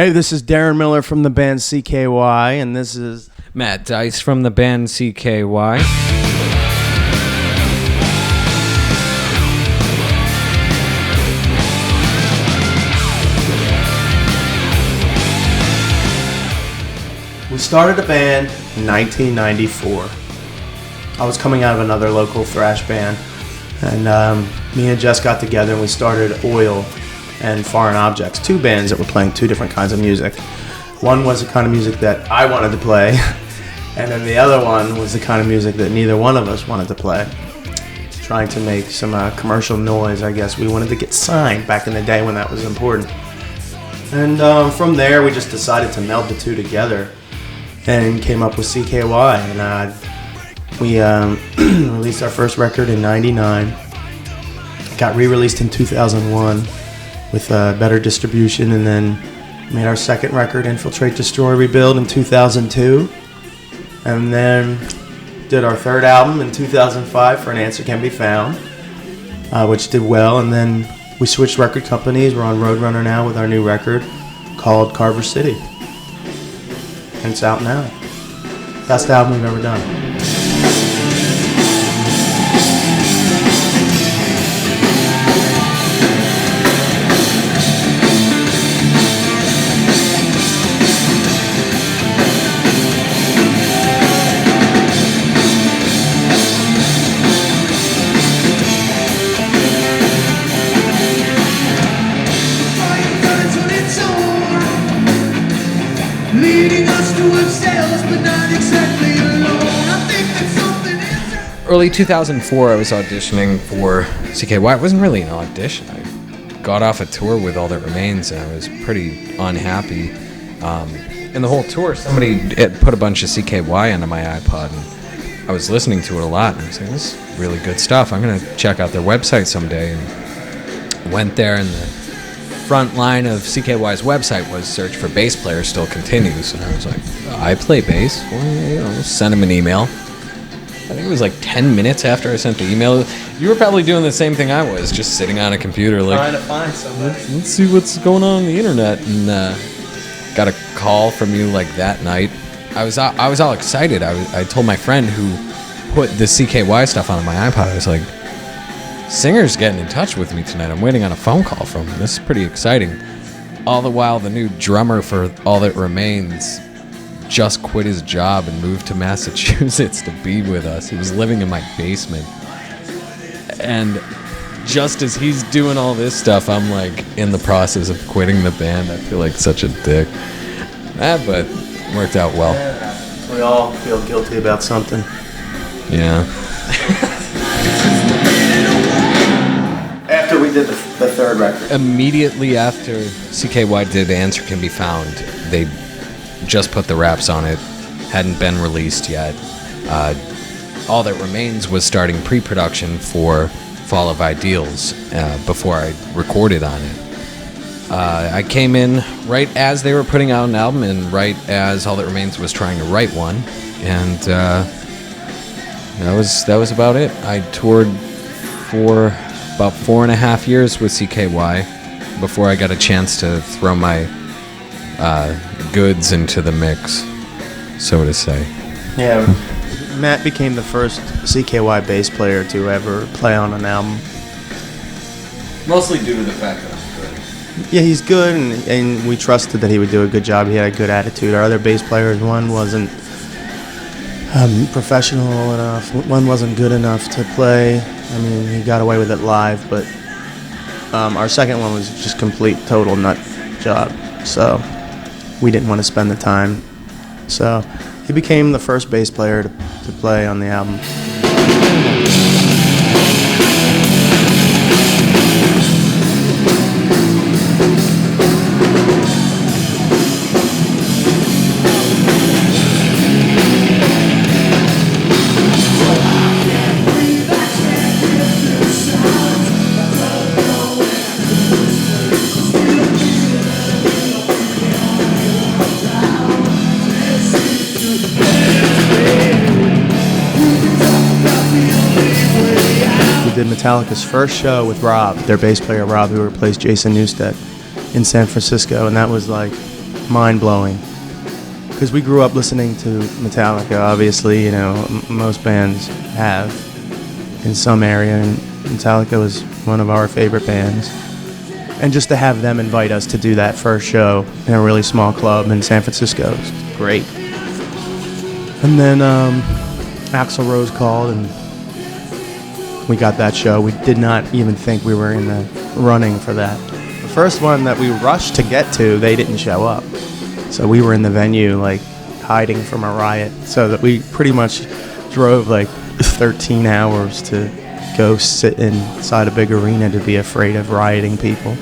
Hey, this is Darren Miller from the band CKY, and this is Matt Deis from the band CKY. We started a band in 1994. I was coming out of another local thrash band, and me and Jess got together and we started Oil and Foreign Objects, two bands that were playing two different kinds of music. One was the kind of music that I wanted to play, and then the other one was the kind of music that neither one of us wanted to play. Trying to make some commercial noise, I guess. We wanted to get signed back in the day when that was important. And from there, we just decided to meld the two together and came up with CKY. And we released our first record in '99. Got re-released in 2001 with better distribution, and then made our second record, Infiltrate, Destroy, Rebuild, in 2002. And then did our third album in 2005 for An Answer Can Be Found, which did well. And then we switched record companies. We're on Roadrunner now with our new record called Carver City. And it's out now. Best album we've ever done. Early 2004, I was auditioning for CKY. It wasn't really an audition. I got off a tour with All That Remains, and I was pretty unhappy. In the whole tour, somebody had put a bunch of CKY onto my iPod, and I was listening to it a lot, and I was like, this is really good stuff. I'm going to check out their website someday. And went there, and the front line of CKY's website was search for bass player still continues. And I was like, I play bass. Well, send him an email. I think it was like 10 minutes after I sent the email. You were probably doing the same thing I was, just sitting on a computer like, trying to find somebody. Let's see what's going on the internet. And got a call from you like that night. I was all excited. I told my friend who put the CKY stuff on my iPod, I was like, Singer's getting in touch with me tonight. I'm waiting on a phone call from him. This is pretty exciting. All the while, the new drummer for All That Remains just quit his job and moved to Massachusetts to be with us. He was living in my basement. And just as he's doing all this stuff, I'm like in the process of quitting the band. I feel like such a dick. But it worked out well. Yeah, we all feel guilty about something. Yeah. After we did the third record. Immediately after CKY did Answer Can Be Found, they just put the raps on it, hadn't been released yet. All That Remains was starting pre-production for Fall of Ideals before I recorded on it. I came in right as they were putting out an album and right as All That Remains was trying to write one, and that was about it. I toured for about 4.5 years with CKY before I got a chance to throw my goods into the mix, so to say. Yeah, Matt became the first CKY bass player to ever play on an album. Mostly due to the fact that I'm good. Yeah, he's good, and we trusted that he would do a good job. He had a good attitude. Our other bass players, one wasn't professional enough, one wasn't good enough to play. I mean, he got away with it live, but our second one was just complete, total nut job. So we didn't want to spend the time. So he became the first bass player to play on the album. Did Metallica's first show with Rob, their bass player Rob, who replaced Jason Newsted in San Francisco, and that was like mind-blowing. Because we grew up listening to Metallica, obviously, you know, most bands have in some area, and Metallica was one of our favorite bands. And just to have them invite us to do that first show in a really small club in San Francisco was great. And then Axl Rose called, and we got that show. We did not even think we were in the running for that. The first one that we rushed to get to, they didn't show up. So we were in the venue, like, hiding from a riot. So that we pretty much drove, like, 13 hours to go sit inside a big arena to be afraid of rioting people.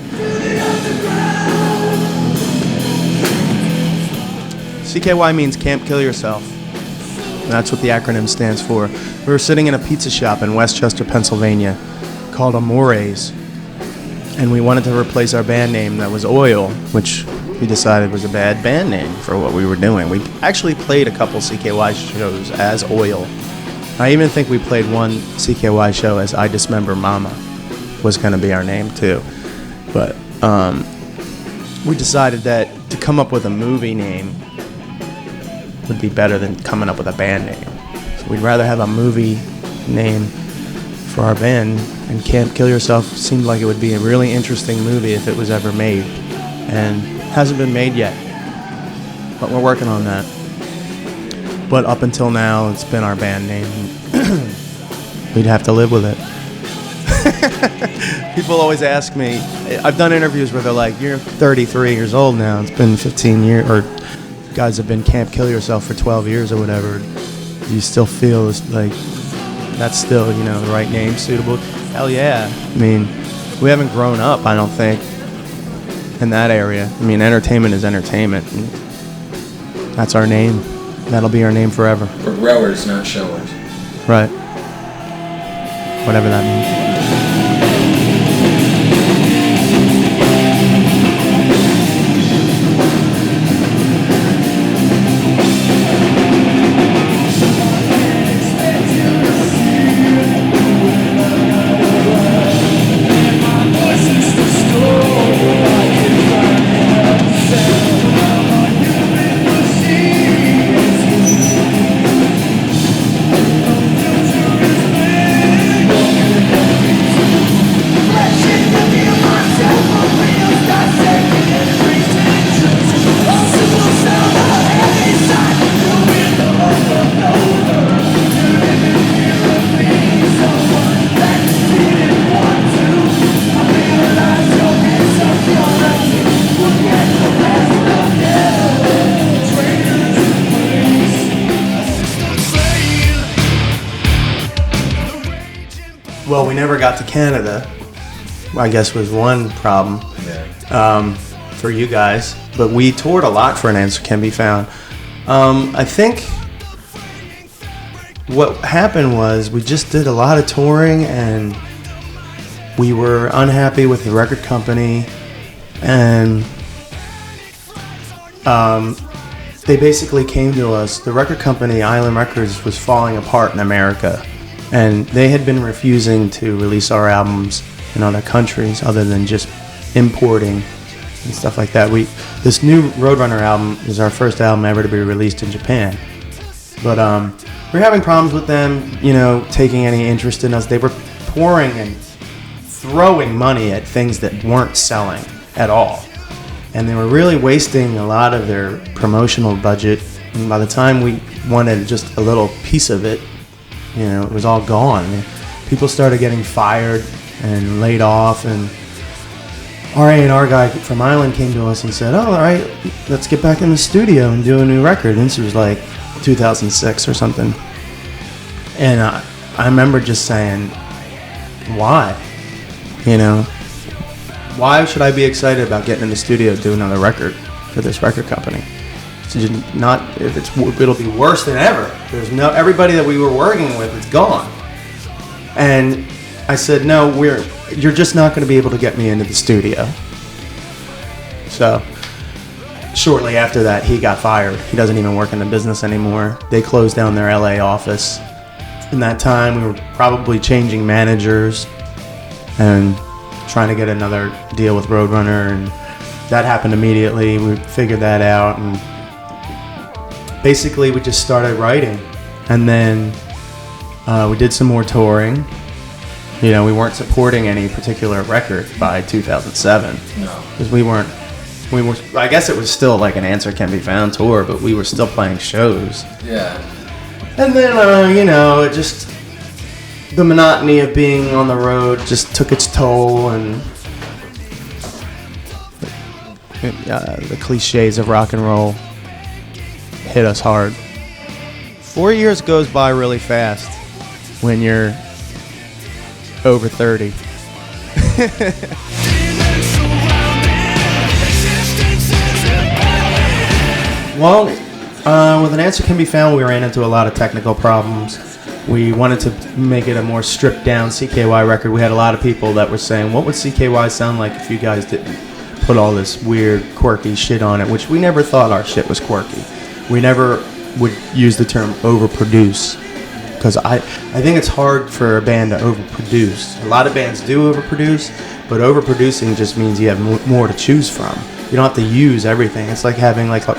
CKY means Can't Kill Yourself. And that's what the acronym stands for. We were sitting in a pizza shop in Westchester, Pennsylvania, called Amore's. And we wanted to replace our band name that was Oil, which we decided was a bad band name for what we were doing. We actually played a couple CKY shows as Oil. I even think we played one CKY show as I Dismember Mama was going to be our name too. But we decided that to come up with a movie name would be better than coming up with a band name. So we'd rather have a movie name for our band, and Can't Kill Yourself seemed like it would be a really interesting movie if it was ever made. And hasn't been made yet, but we're working on that. But up until now, it's been our band name. We'd have to live with it. People always ask me, I've done interviews where they're like, you're 33 years old now, it's been 15 years, or guys have been Can't Kill Yourself for 12 years or whatever. Do you still feel like that's still, you know, the right name, suitable? Hell yeah. I mean, we haven't grown up, I don't think, in that area. I mean, entertainment is entertainment. That's our name. That'll be our name forever. We're growers, not showers. Right. Whatever that means. Well, we never got to Canada, I guess was one problem for you guys. But we toured a lot for An Answer Can Be Found. I think what happened was we just did a lot of touring and we were unhappy with the record company. And they basically came to us. The record company, Island Records, was falling apart in America. And they had been refusing to release our albums in other countries other than just importing and stuff like that. This new Roadrunner album is our first album ever to be released in Japan. But we're having problems with them, you know, taking any interest in us. They were pouring and throwing money at things that weren't selling at all. And they were really wasting a lot of their promotional budget. And by the time we wanted just a little piece of it, you know, it was all gone. People started getting fired and laid off, and our A&R guy from Island came to us and said, oh, all right, let's get back in the studio and do a new record. And this was like 2006 or something. And I remember just saying, why? You know, why should I be excited about getting in the studio to do another record for this record company? It'll be worse than ever. Everybody that we were working with is gone. And I said, no, you're just not going to be able to get me into the studio. So shortly after that, he got fired. He doesn't even work in the business anymore. They closed down their LA office. In that time, we were probably changing managers and trying to get another deal with Roadrunner, and that happened immediately. We figured that out, and basically we just started writing. And then we did some more touring. You know, we weren't supporting any particular record by 2007. No. Because we were, I guess it was still like an Answer Can Be Found tour, but we were still playing shows. Yeah. And then, you know, it just, the monotony of being on the road just took its toll, and the cliches of rock and roll hit us hard. 4 years goes by really fast when you're over 30. Well, with An Answer Can Be Found, we ran into a lot of technical problems. We wanted to make it a more stripped down CKY record. We had a lot of people that were saying, what would CKY sound like if you guys didn't put all this weird, quirky shit on it, which we never thought our shit was quirky. We never would use the term overproduce, because I think it's hard for a band to overproduce. A lot of bands do overproduce, but overproducing just means you have more to choose from. You don't have to use everything. It's like having like a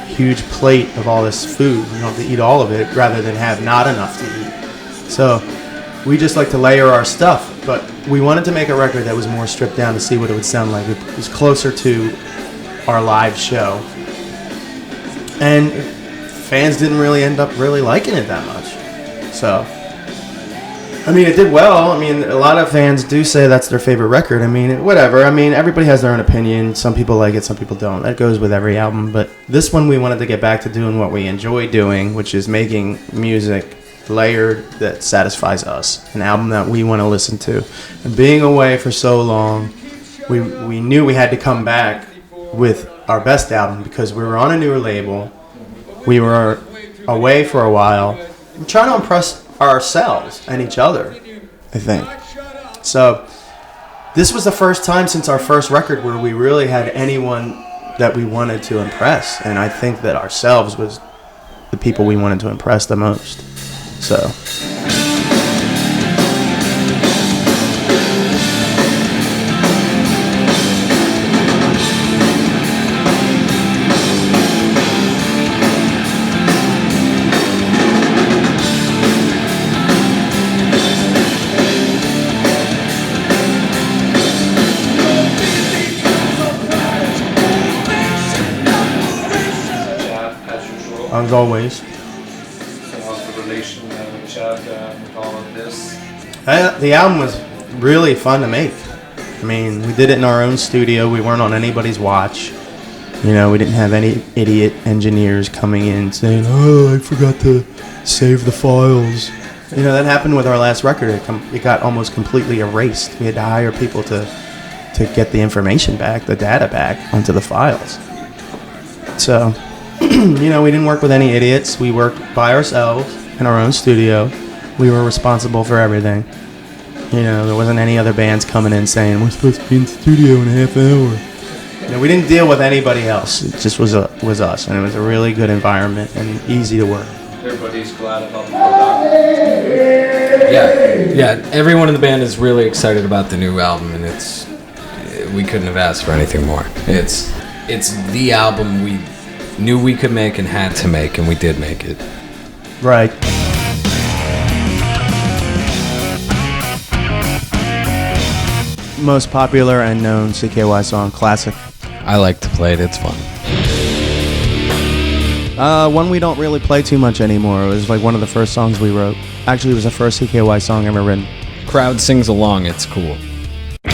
huge plate of all this food. You don't have to eat all of it rather than have not enough to eat. So we just like to layer our stuff, but we wanted to make a record that was more stripped down to see what it would sound like. It was closer to our live show. And fans didn't really end up really liking it that much. So, I mean, it did well. I mean, a lot of fans do say that's their favorite record. I mean, whatever. I mean, everybody has their own opinion. Some people like it, some people don't. That goes with every album. But this one, we wanted to get back to doing what we enjoy doing, which is making music layered that satisfies us. An album that we want to listen to. And being away for so long, we knew we had to come back with our best album because we were on a newer label. We were away for a while. We're trying to impress ourselves and each other, I think. So this was the first time since our first record where we really had anyone that we wanted to impress, and I think that ourselves was the people we wanted to impress the most. So as always. How's the relation with Chad with all of this? The album was really fun to make. I mean, we did it in our own studio. We weren't on anybody's watch. You know, we didn't have any idiot engineers coming in saying, "Oh, I forgot to save the files." You know, that happened with our last record. It got almost completely erased. We had to hire people to get the information back, the data back onto the files. So, you know, we didn't work with any idiots. We worked by ourselves in our own studio. We were responsible for everything. You know, there wasn't any other bands coming in saying, "We're supposed to be in the studio in a half hour." You know, we didn't deal with anybody else. It just was us, and it was a really good environment and easy to work. Everybody's glad about the product. Yeah. Everyone in the band is really excited about the new album, and we couldn't have asked for anything more. It's the album we knew we could make and had to make, and we did make it. Right. Most popular and known CKY song, classic. I like to play it. It's fun. One we don't really play too much anymore. It was like one of the first songs we wrote. Actually, it was the first CKY song ever written. Crowd sings along. It's cool. It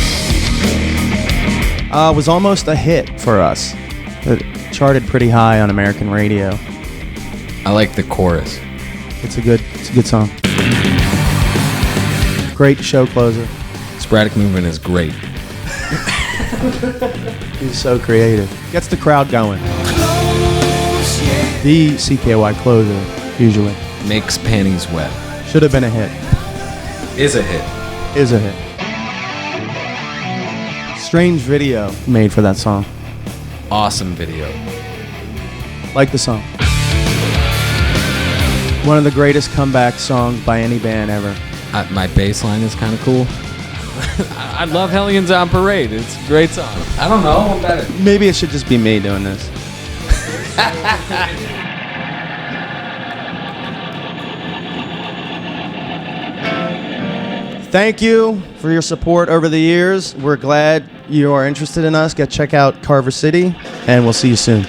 was almost a hit for us. It charted pretty high on American radio. I like the chorus. It's a good song. Great show closer. Sporadic movement is great. He's so creative. Gets the crowd going. The CKY closer, usually. Makes panties wet. Should have been a hit. Is a hit. Is a hit. Strange video made for that song. Awesome video. Like the song. One of the greatest comeback songs by any band ever. My bass line is kind of cool. I love Hellions on Parade. It's a great song. I don't know. What about it? Maybe it should just be me doing this. Thank you for your support over the years. We're glad you are interested in us. Check out Carver City, and we'll see you soon.